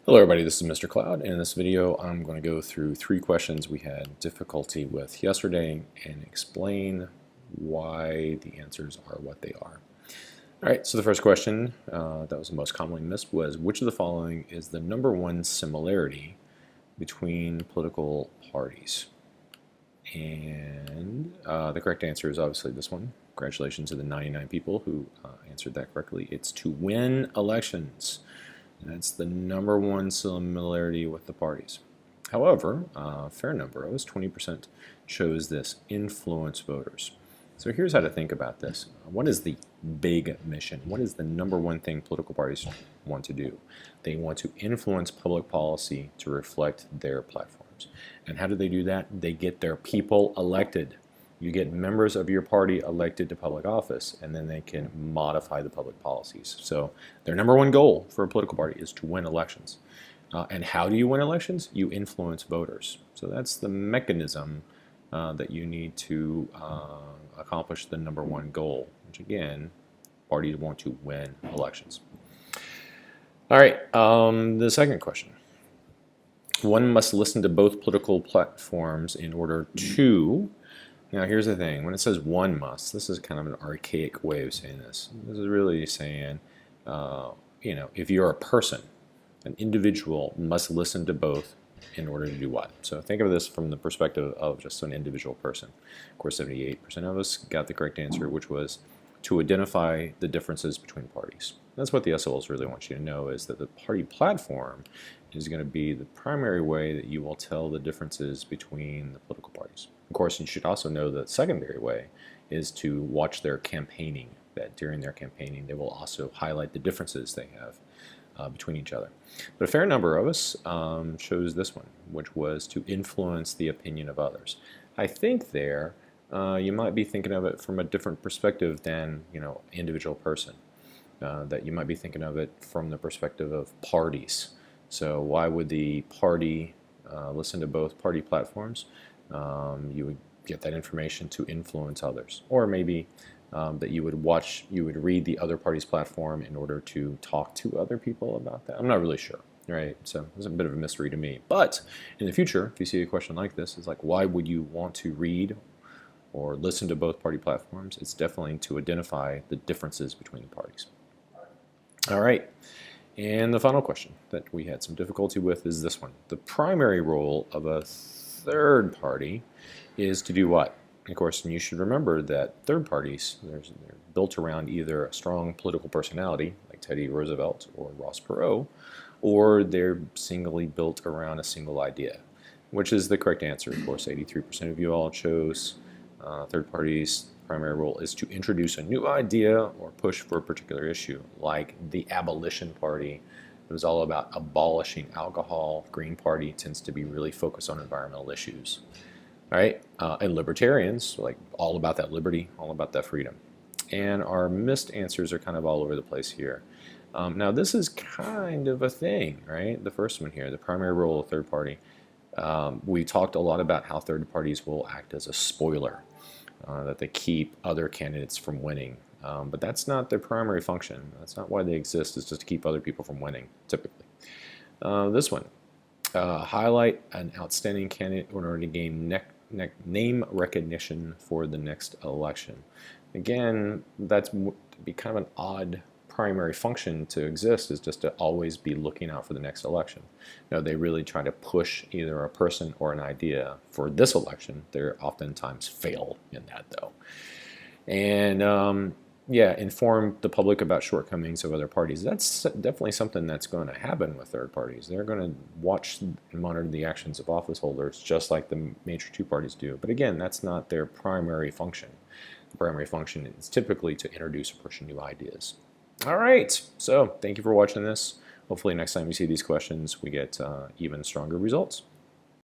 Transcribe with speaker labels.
Speaker 1: Hello everybody, this is Mr. Cloud, and in this video I'm going to go through 3 questions we had difficulty with yesterday and explain why the answers are what they are. Alright, so the first question that was the most commonly missed was, which of the following is the number one similarity between political parties? And the correct answer is obviously this one. Congratulations to the 99 people who answered that correctly. It's to win elections. That's the number one similarity with the parties. However, a fair number of us, 20%, chose this: influence voters. So here's how to think about this. What is the big mission? What is the number one thing political parties want to do? They want to influence public policy to reflect their platforms. And how do they do that? They get their people elected. You get members of your party elected to public office, and then they can modify the public policies. So their number one goal for a political party is to win elections. And how do you win elections? You influence voters. So that's the mechanism that you need to accomplish the number one goal, which again, parties want to win elections. All right, the second question. One must listen to both political platforms in order to... Now here's the thing, when it says one must, this is kind of an archaic way of saying this. This is really saying, if you're a person, an individual must listen to both in order to do what? So think of this from the perspective of just an individual person. Of course, 78% of us got the correct answer, which was to identify the differences between parties. That's what the SOLs really want you to know, is that the party platform is going to be the primary way that you will tell the differences between the political parties. Of course, you should also know the secondary way is to watch their campaigning, that during their campaigning they will also highlight the differences they have between each other. But a fair number of us chose this one, which was to influence the opinion of others. I think there you might be thinking of it from a different perspective than individual person. That you might be thinking of it from the perspective of parties. So why would the party listen to both party platforms? You would get that information to influence others, or maybe that you would read the other party's platform in order to talk to other people about that. I'm not really sure, right? So it's a bit of a mystery to me. But in the future, if you see a question like this, it's like, why would you want to read or listen to both party platforms? It's definitely to identify the differences between the parties. All right. And the final question that we had some difficulty with is this one. The primary role of a third party is to do what? Of course, and you should remember that third parties, they're built around either a strong political personality, like Teddy Roosevelt or Ross Perot, or they're singly built around a single idea, which is the correct answer. Of course, 83% of you all chose third parties. Primary role is to introduce a new idea or push for a particular issue, like the Abolition Party. It was all about abolishing alcohol. Green Party tends to be really focused on environmental issues. All right, and libertarians, like all about that liberty, all about that freedom. And our missed answers are kind of all over the place here. Now this is kind of a thing, right? The first one here, the primary role of third party. We talked a lot about how third parties will act as a spoiler. That they keep other candidates from winning. But that's not their primary function. That's not why they exist, is just to keep other people from winning, typically. This one, highlight an outstanding candidate in order to gain name recognition for the next election. Again, that's be kind of an odd primary function to exist, is just to always be looking out for the next election. Now, they really try to push either a person or an idea for this election. They oftentimes fail in that, though. And inform the public about shortcomings of other parties. That's definitely something that's going to happen with third parties. They're going to watch and monitor the actions of office holders just like the major two parties do. But again, that's not their primary function. The primary function is typically to introduce or push new ideas. All right, so thank you for watching this. Hopefully next time you see these questions, we get even stronger results.